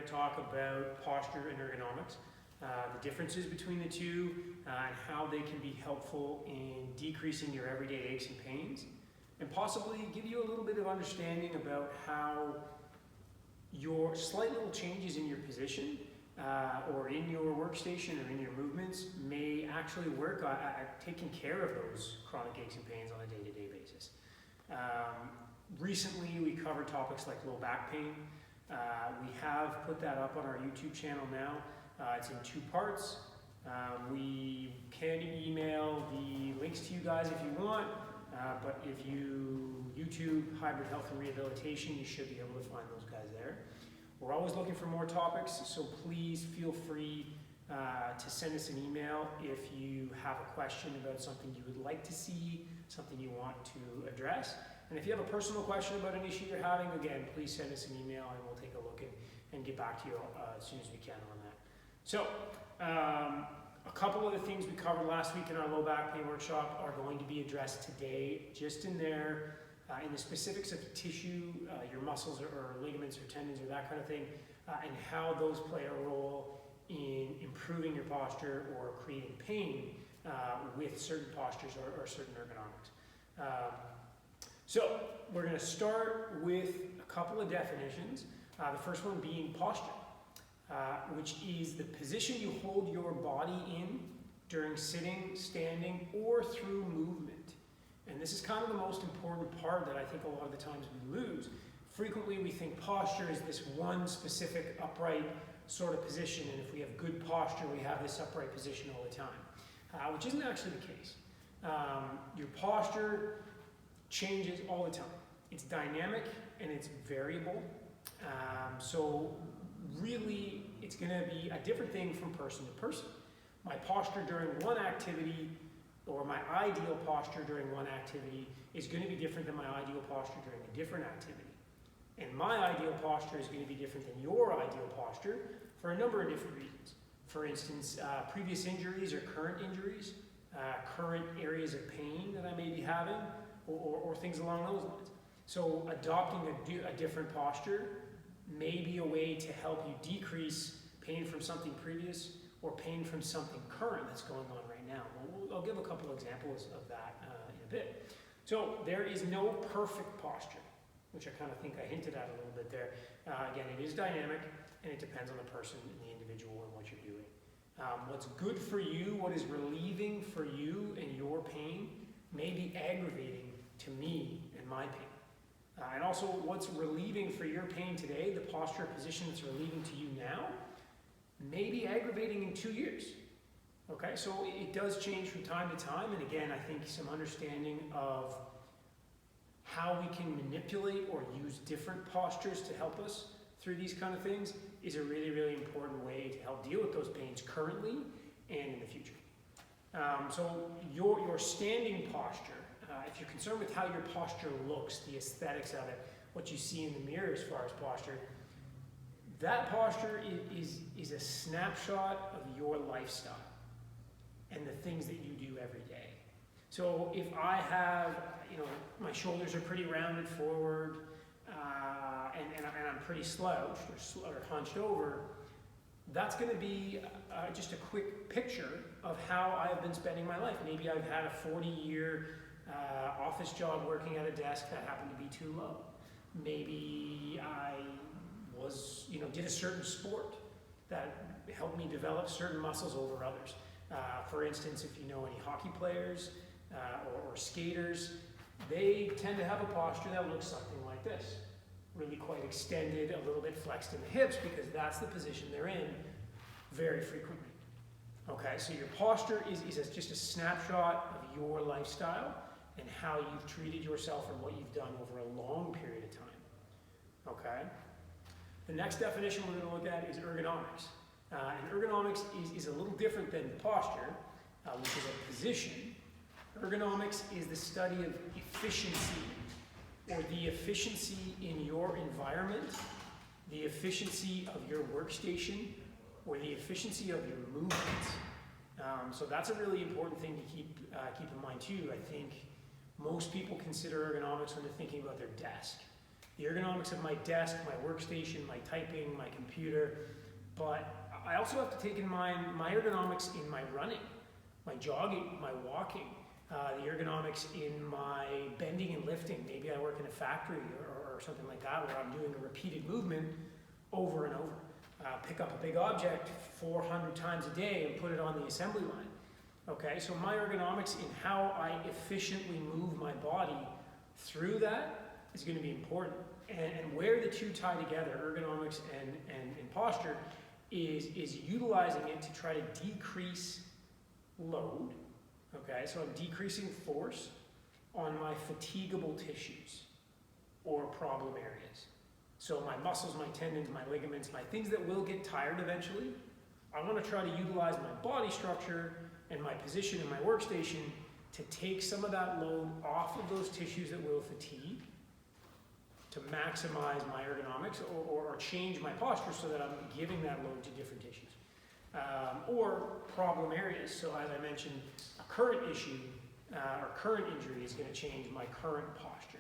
going to talk about posture and ergonomics, the differences between the two, and how they can be helpful in decreasing your everyday aches and pains, and possibly give you a little bit of understanding about how your slight little changes in your position or in your workstation or in your movements may actually work at taking care of those chronic aches and pains on a day-to-day basis. Recently, we covered topics like low back pain. We have put that up on our YouTube channel now. It's in 2 parts. We can email the links to you guys if you want, but if you YouTube hybrid health and rehabilitation, you should be able to find those guys there. We're always looking for more topics, so please feel free to send us an email if you have a question about something you would like to see, something you want to address. And if you have a personal question about an issue you're having, again, please send us an email and we'll take a look and get back to you as soon as we can on that. So, a couple of the things we covered last week in our low back pain workshop are going to be addressed today, just in there, in the specifics of tissue, your muscles or ligaments or tendons or that kind of thing, and how those play a role in improving your posture or creating pain with certain postures or certain ergonomics. So we're going to start with a couple of definitions. The first one being posture, which is the position you hold your body in during sitting, standing, or through movement. And this is kind of the most important part that I think a lot of the times we lose. Frequently we think posture is this one specific upright sort of position, and if we have good posture, we have this upright position all the time, which isn't actually the case. Your posture changes all the time. It's dynamic and it's variable. So really, it's going to be a different thing from person to person. My posture during one activity, or my ideal posture during one activity, is going to be different than my ideal posture during a different activity. And my ideal posture is going to be different than your ideal posture for a number of different reasons. For instance, previous injuries or current injuries, current areas of pain that I may be having, or things along those lines. So adopting a different posture may be a way to help you decrease pain from something previous or pain from something current that's going on right now. I'll give a couple of examples of that in a bit. So there is no perfect posture, which I kind of think I hinted at a little bit there. Again, it is dynamic and it depends on the person and the individual and what you're doing. What's good for you, what is relieving for you and your pain, may be aggravating to me and my pain. And also, what's relieving for your pain today, the posture position that's relieving to you now, may be aggravating in 2 years. Okay, so it does change from time to time, and again, I think some understanding of how we can manipulate or use different postures to help us through these kind of things is a really, really important way to help deal with those pains currently and in the future. So your standing posture, if you're concerned with how your posture looks, the aesthetics of it, what you see in the mirror as far as posture, that posture is a snapshot of your lifestyle and the things that you do every day. So if I have, my shoulders are pretty rounded forward, and I'm pretty slouched or hunched over, that's going to be just a quick picture of how I've been spending my life. Maybe I've had a 40-year office job working at a desk that happened to be too low. Maybe I was, did a certain sport that helped me develop certain muscles over others. For instance, if you know any hockey players or skaters, they tend to have a posture that looks something like this. Really quite extended, a little bit flexed in the hips, because that's the position they're in very frequently. Okay, so your posture is just a snapshot of your lifestyle and how you've treated yourself and what you've done over a long period of time. Okay? The next definition we're going to look at is ergonomics. And ergonomics is a little different than posture, which is a position. Ergonomics is the study of efficiency, or the efficiency in your environment, the efficiency of your workstation, or the efficiency of your movements. So that's a really important thing to keep in mind too. I think most people consider ergonomics when they're thinking about their desk. The the ergonomics of my desk, my workstation, my typing, my computer, but I also have to take in mind my ergonomics in my running, my jogging, my walking, the ergonomics in my bending and lifting. Maybe I work in a factory or something like that where I'm doing a repeated movement over and over. Pick up a big object 400 times a day and put it on the assembly line. Okay, so my ergonomics in how I efficiently move my body through that is going to be important. And where the two tie together, ergonomics and posture, is utilizing it to try to decrease load. Okay, so I'm decreasing force on my fatigable tissues or problem areas. So my muscles, my tendons, my ligaments, my things that will get tired eventually, I want to try to utilize my body structure and my position in my workstation to take some of that load off of those tissues that will fatigue, to maximize my ergonomics or change my posture so that I'm giving that load to different tissues. Or problem areas. So as I mentioned, a current issue or current injury is going to change my current posture.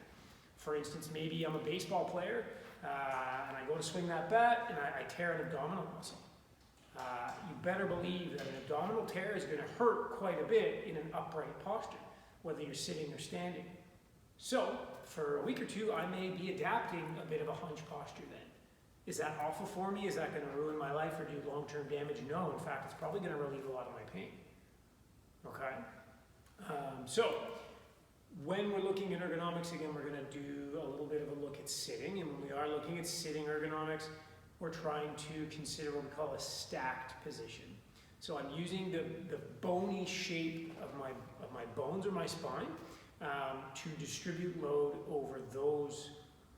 For instance, maybe I'm a baseball player and I go to swing that bat and I tear an abdominal muscle. You better believe that an abdominal tear is going to hurt quite a bit in an upright posture, whether you're sitting or standing. So, for a week or two, I may be adapting a bit of a hunch posture then. Is that awful for me? Is that going to ruin my life or do long-term damage? No, in fact, it's probably going to relieve a lot of my pain. Okay? So, when we're looking at ergonomics, again, we're going to do a little bit of a look at sitting. And when we are looking at sitting ergonomics, we're trying to consider what we call a stacked position. So I'm using the bony shape of my bones or my spine to distribute load over those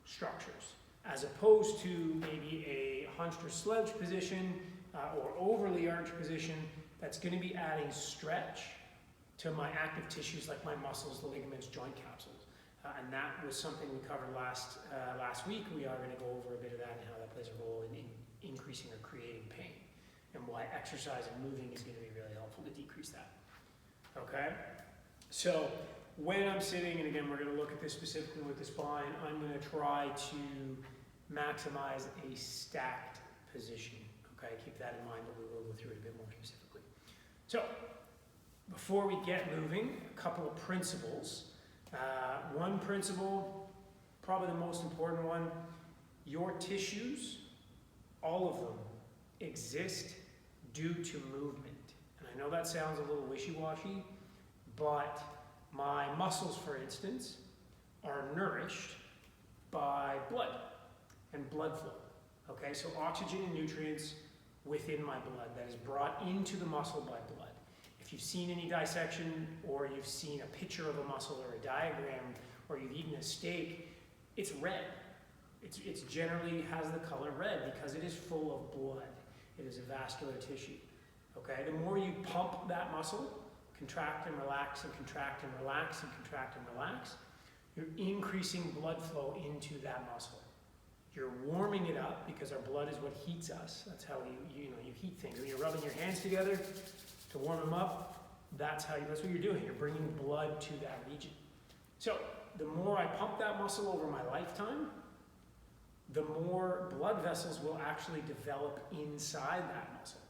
structures, as opposed to maybe a hunched or slouched position or overly arched position that's going to be adding stretch to my active tissues like my muscles, the ligaments, joint capsules. And that was something we covered last week. We are going to go over a bit of that and how that plays a role in increasing or creating pain, and why exercise and moving is going to be really helpful to decrease that. Okay? So when I'm sitting, and again, we're going to look at this specifically with the spine, I'm going to try to maximize a stacked position. Okay? Keep that in mind, but we will go through it a bit more specifically. So before we get moving, a couple of principles. One principle, probably the most important one, your tissues, all of them, exist due to movement. And I know that sounds a little wishy-washy, but my muscles, for instance, are nourished by blood and blood flow. Okay, so oxygen and nutrients within my blood that is brought into the muscle by blood. If you've seen any dissection, or you've seen a picture of a muscle or a diagram, or you've eaten a steak, it's red. It's generally has the color red because it is full of blood. It is a vascular tissue. Okay, the more you pump that muscle, contract and relax and contract and relax and contract and relax, you're increasing blood flow into that muscle. You're warming it up because our blood is what heats us. That's how you heat things. When you're rubbing your hands together to warm them up, that's what you're doing. You're bringing blood to that region. So the more I pump that muscle over my lifetime, the more blood vessels will actually develop inside that muscle.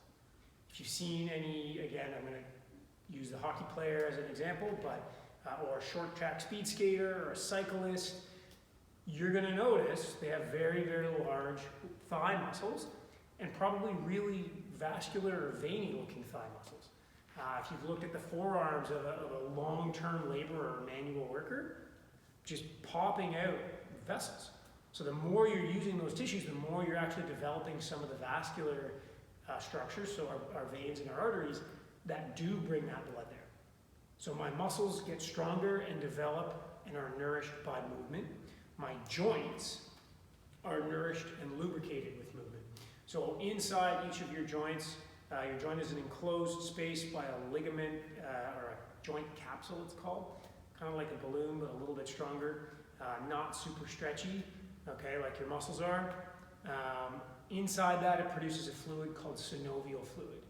If you've seen any, again, I'm going to use the hockey player as an example, but or a short track speed skater or a cyclist, you're going to notice they have very, very large thigh muscles and probably really vascular or veiny looking thigh muscles. If you've looked at the forearms of a long-term laborer or manual worker, just popping out vessels. So the more you're using those tissues, the more you're actually developing some of the vascular structures, so our veins and our arteries, that do bring that blood there. So my muscles get stronger and develop and are nourished by movement. My joints are nourished and lubricated with movement. So inside each of your joints, your joint is an enclosed space by a ligament or a joint capsule, it's called. Kind of like a balloon, but a little bit stronger. Not super stretchy, okay, like your muscles are. Inside that, it produces a fluid called synovial fluid.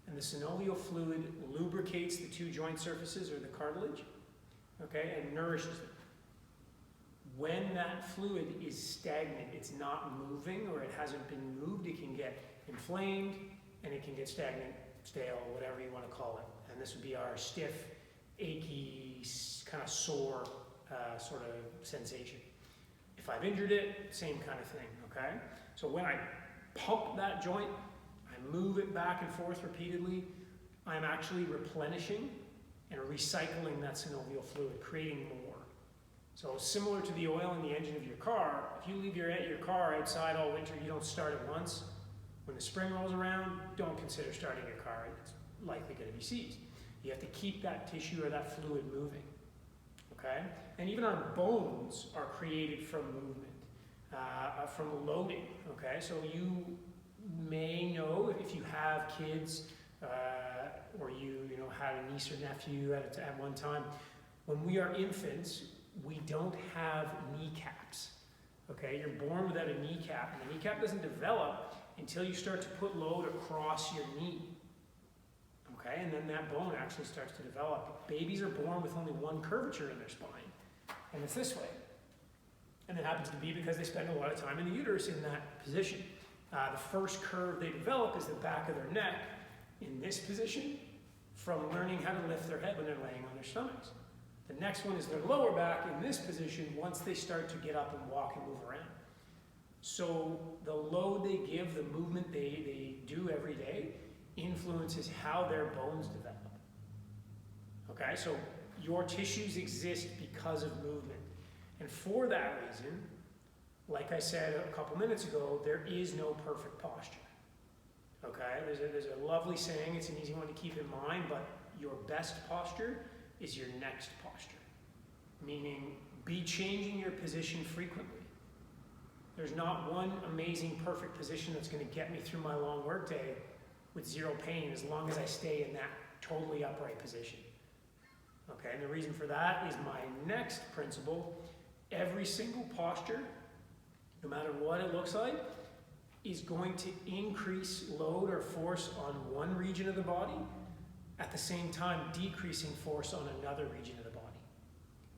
And the synovial fluid lubricates the two joint surfaces or the cartilage, okay, and nourishes them. When that fluid is stagnant, it's not moving or it hasn't been moved, it can get inflamed and it can get stagnant, stale, whatever you want to call it. And this would be our stiff, achy, kind of sore sort of sensation. If I've injured it, same kind of thing, okay? So when I pump that joint, I move it back and forth repeatedly, I'm actually replenishing and recycling that synovial fluid, creating more. So similar to the oil in the engine of your car, if you leave your car outside all winter, you don't start it once. When the spring rolls around, don't consider starting your car. It's likely going to be seized. You have to keep that tissue or that fluid moving, okay? And even our bones are created from movement, from loading, okay? So you may know if you have kids or you had a niece or nephew at one time, when we are infants, we don't have kneecaps, okay? You're born without a kneecap, and the kneecap doesn't develop until you start to put load across your knee, okay? And then that bone actually starts to develop. Babies are born with only one curvature in their spine, and it's this way. And it happens to be because they spend a lot of time in the uterus in that position. The first curve they develop is the back of their neck in this position from learning how to lift their head when they're laying on their stomachs. The next one is their lower back in this position once they start to get up and walk and move around. So the load they give, the movement they do every day, influences how their bones develop. Okay, so your tissues exist because of movement. And for that reason, like I said a couple minutes ago, there is no perfect posture. Okay, there's a lovely saying, it's an easy one to keep in mind, but your best posture is your next posture. Meaning, be changing your position frequently. There's not one amazing, perfect position that's going to get me through my long workday with zero pain as long as I stay in that totally upright position. Okay, and the reason for that is my next principle. Every single posture, no matter what it looks like, is going to increase load or force on one region of the body, at the same time decreasing force on another region of the body.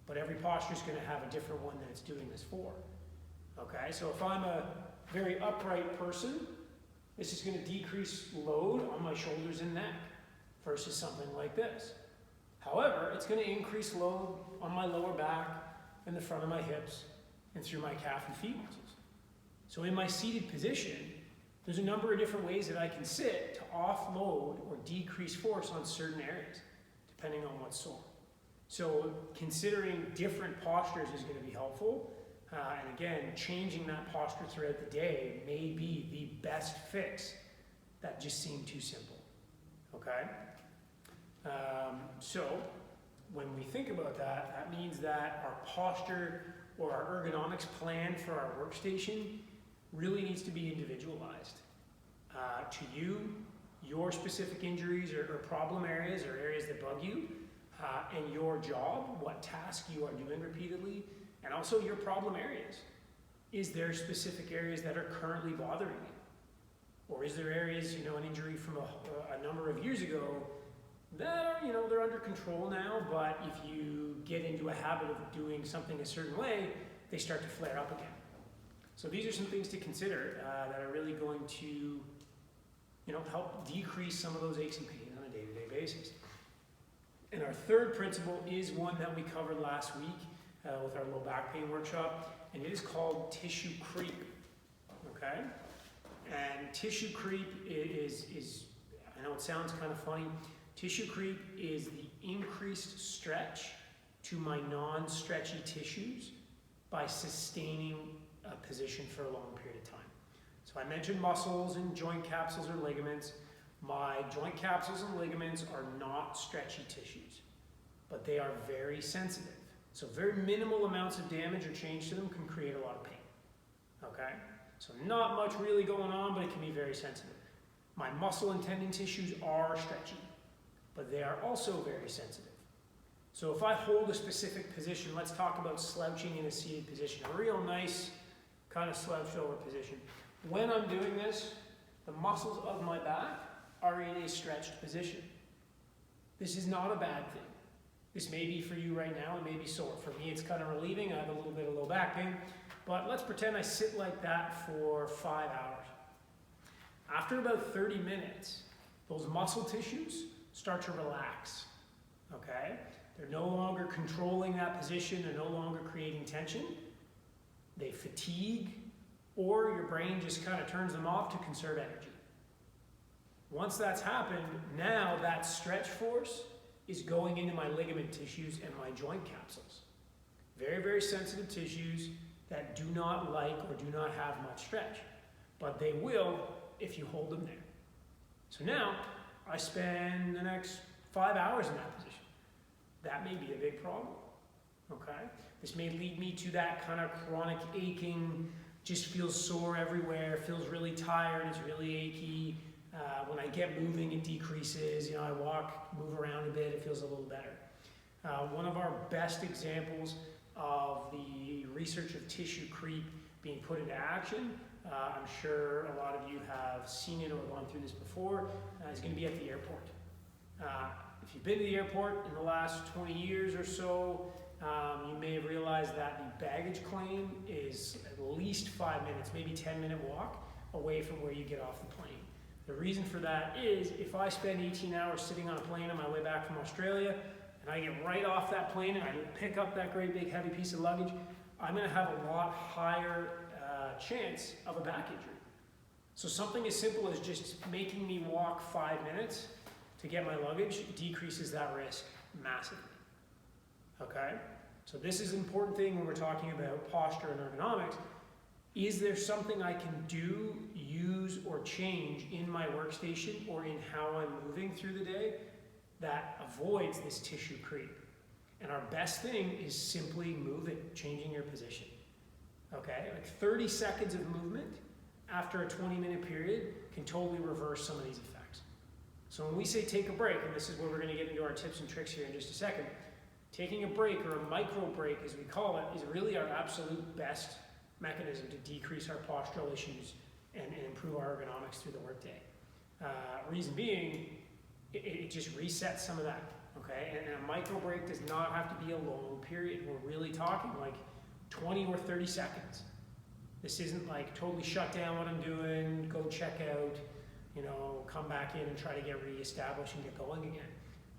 But every posture is going to have a different one that it's doing this for. Okay, so if I'm a very upright person, this is going to decrease load on my shoulders and neck versus something like this. However, it's going to increase load on my lower back and the front of my hips and through my calf and feet muscles. So in my seated position, there's a number of different ways that I can sit to offload or decrease force on certain areas, depending on what's sore. So considering different postures is going to be helpful. And again, changing that posture throughout the day may be the best fix that just seemed too simple. Okay? So when we think about that, that means that our posture or our ergonomics plan for our workstation really needs to be individualized to you, your specific injuries or problem areas or areas that bug you, and your job, what task you are doing repeatedly, and also your problem areas. Is there specific areas that are currently bothering you? Or is there areas, an injury from a number of years ago that are, they're under control now, but if you get into a habit of doing something a certain way, they start to flare up again. So these are some things to consider that are really going to, help decrease some of those aches and pains on a day-to-day basis. And our third principle is one that we covered last week with our low back pain workshop, and it is called tissue creep, okay? And tissue creep is I know it sounds kind of funny, tissue creep is the increased stretch to my non-stretchy tissues by sustaining a position for a long period of time. So I mentioned muscles and joint capsules or ligaments. My joint capsules and ligaments are not stretchy tissues, but they are very sensitive. So very minimal amounts of damage or change to them can create a lot of pain, okay? So not much really going on, but it can be very sensitive. My muscle and tendon tissues are stretchy, but they are also very sensitive. So if I hold a specific position, let's talk about slouching in a seated position, a real nice kind of slouched over position. When I'm doing this, the muscles of my back are in a stretched position. This is not a bad thing. This may be for you right now, it may be sore. For me, it's kind of relieving. I have a little bit of low back pain, but let's pretend I sit like that for 5 hours. After about 30 minutes, those muscle tissues start to relax, okay? They're no longer controlling that position, they're no longer creating tension. They fatigue, or your brain just kind of turns them off to conserve energy. Once that's happened, now that stretch force is going into my ligament tissues and my joint capsules. Very, very sensitive tissues that do not like or do not have much stretch, but they will if you hold them there. So now, I spend the next 5 hours in that position. That may be a big problem, okay? This may lead me to that kind of chronic aching, just feels sore everywhere, feels really tired, it's really achy. When I get moving, it decreases. I walk, move around a bit, it feels a little better. One of our best examples of the research of tissue creep being put into action, I'm sure a lot of you have seen it or gone through this before, is going to be at the airport. If you've been to the airport in the last 20 years or so, you may have realized that the baggage claim is at least 5 minutes, maybe 10-minute walk away from where you get off the plane. The reason for that is if I spend 18 hours sitting on a plane on my way back from Australia and I get right off that plane and I pick up that great big heavy piece of luggage, I'm going to have a lot higher chance of a back injury. So something as simple as just making me walk 5 minutes to get my luggage decreases that risk massively. Okay? So this is an important thing when we're talking about posture and ergonomics. Is there something I can do, use, or change in my workstation or in how I'm moving through the day that avoids this tissue creep? And our best thing is simply moving, changing your position. Okay? Like 30 seconds of movement after a 20-minute period can totally reverse some of these effects. So when we say take a break, and this is where we're going to get into our tips and tricks here in just a second, taking a break, or a micro break as we call it, is really our absolute best mechanism to decrease our postural issues and improve our ergonomics through the workday. Reason being, it just resets some of that, okay? And a micro break does not have to be a long period. We're really talking like 20 or 30 seconds. This isn't like totally shut down what I'm doing, go check out, come back in and try to get reestablished and get going again.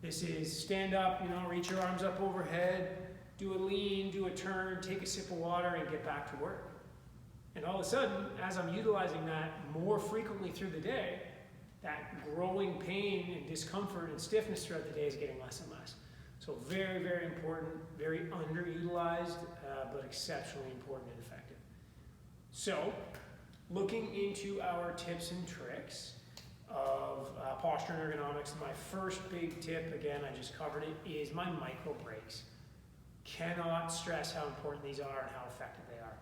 This is stand up, reach your arms up overhead, do a lean, do a turn, take a sip of water, and get back to work. And all of a sudden, as I'm utilizing that more frequently through the day, that growing pain and discomfort and stiffness throughout the day is getting less and less. So very, very important, very underutilized, but exceptionally important and effective. So, looking into our tips and tricks of posture and ergonomics, my first big tip, again, I just covered it, is my micro breaks. Cannot stress how important these are and how effective they are.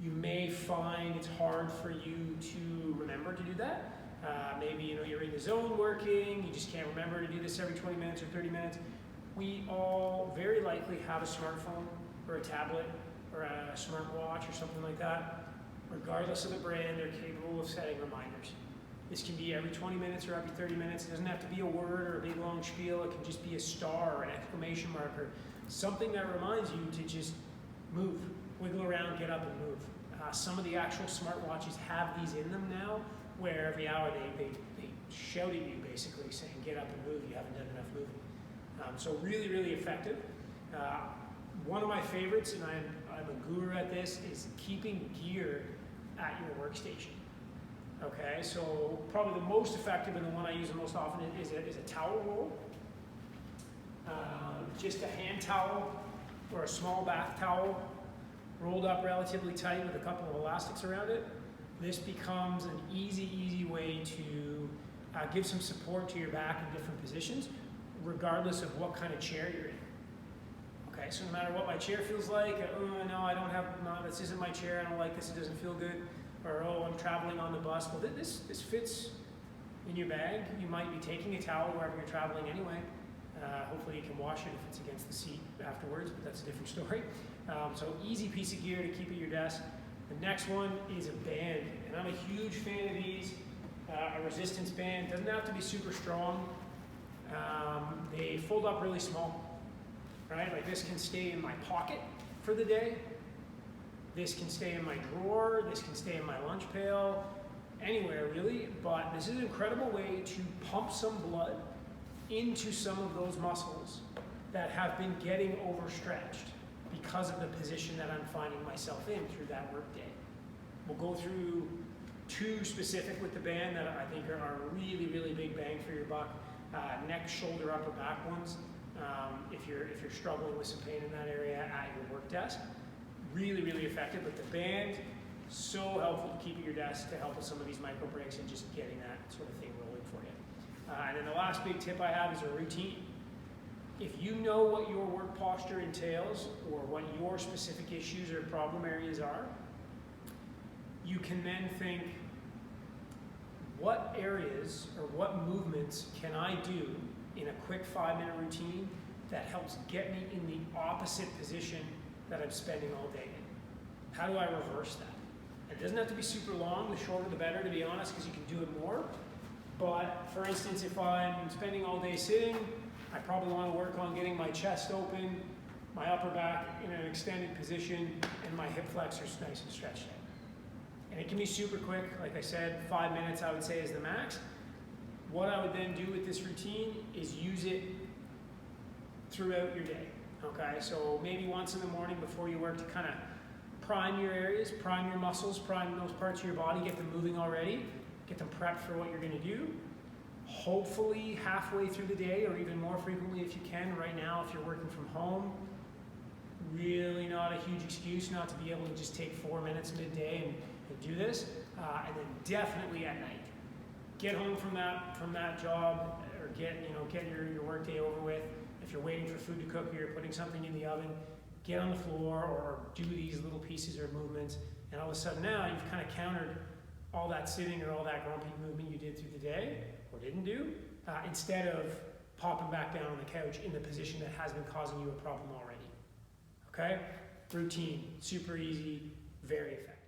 You may find it's hard for you to remember to do that. Maybe you're in the zone working, you just can't remember to do this every 20 minutes or 30 minutes. We all very likely have a smartphone or a tablet or a smartwatch or something like that. Regardless of the brand, they're capable of setting reminders. This can be every 20 minutes or every 30 minutes. It doesn't have to be a word or a big long spiel. It can just be a star or an exclamation mark or something that reminds you to just move, wiggle around, get up and move. Some of the actual smartwatches have these in them now, where every hour they shout at you basically saying, get up and move, you haven't done enough moving. So really, really effective. One of my favorites, and I'm a guru at this, is keeping gear at your workstation. Okay, so probably the most effective and the one I use the most often is a towel roll. Just a hand towel or a small bath towel rolled up relatively tight with a couple of elastics around it. This becomes an easy way to give some support to your back in different positions, regardless of what kind of chair you're in. Okay, so no matter what my chair feels like, this isn't my chair, I don't like this, it doesn't feel good, or I'm traveling on the bus. Well, this fits in your bag. You might be taking a towel wherever you're traveling anyway. Hopefully you can wash it if it's against the seat afterwards, but that's a different story. So easy piece of gear to keep at your desk. The next one is a band, and I'm a huge fan of these. A resistance band doesn't have to be super strong. They fold up really small. right? Like this can stay in my pocket for the day. This can stay in my drawer. This can stay in my lunch pail, anywhere really. But this is an incredible way to pump some blood into some of those muscles that have been getting overstretched because of the position that I'm finding myself in through that work day. We'll go through two specific with the band that I think are really, really big bang for your buck. Neck, shoulder, upper back ones. If you're struggling with some pain in that area at your work desk, really, really effective. But the band, so helpful to keep at your desk to help with some of these micro breaks and just getting that sort of thing rolling for you. And then the last big tip I have is a routine. If you know what your work posture entails or what your specific issues or problem areas are, you can then think, what areas or what movements can I do in a quick 5-minute routine that helps get me in the opposite position that I'm spending all day in? How do I reverse that? It doesn't have to be super long, the shorter the better, to be honest, because you can do it more. But for instance, if I'm spending all day sitting, I probably want to work on getting my chest open, my upper back in an extended position, and my hip flexors nice and stretched out. And it can be super quick. Like I said, 5 minutes I would say is the max. What I would then do with this routine is use it throughout your day. Okay, so maybe once in the morning before you work to kind of prime your areas, prime your muscles, prime those parts of your body, get them moving already, get them prepped for what you're going to do. Hopefully halfway through the day, or even more frequently if you can. Right now, if you're working from home, really not a huge excuse not to be able to just take 4 minutes midday and do this. And then definitely at night. Get home from that job, or get your work day over with. If you're waiting for food to cook or you're putting something in the oven, get on the floor or do these little pieces or movements, and all of a sudden now you've kind of countered all that sitting or all that grumpy movement you did through the day or didn't do, instead of popping back down on the couch in the position that has been causing you a problem already. Okay? Routine, super easy, very effective.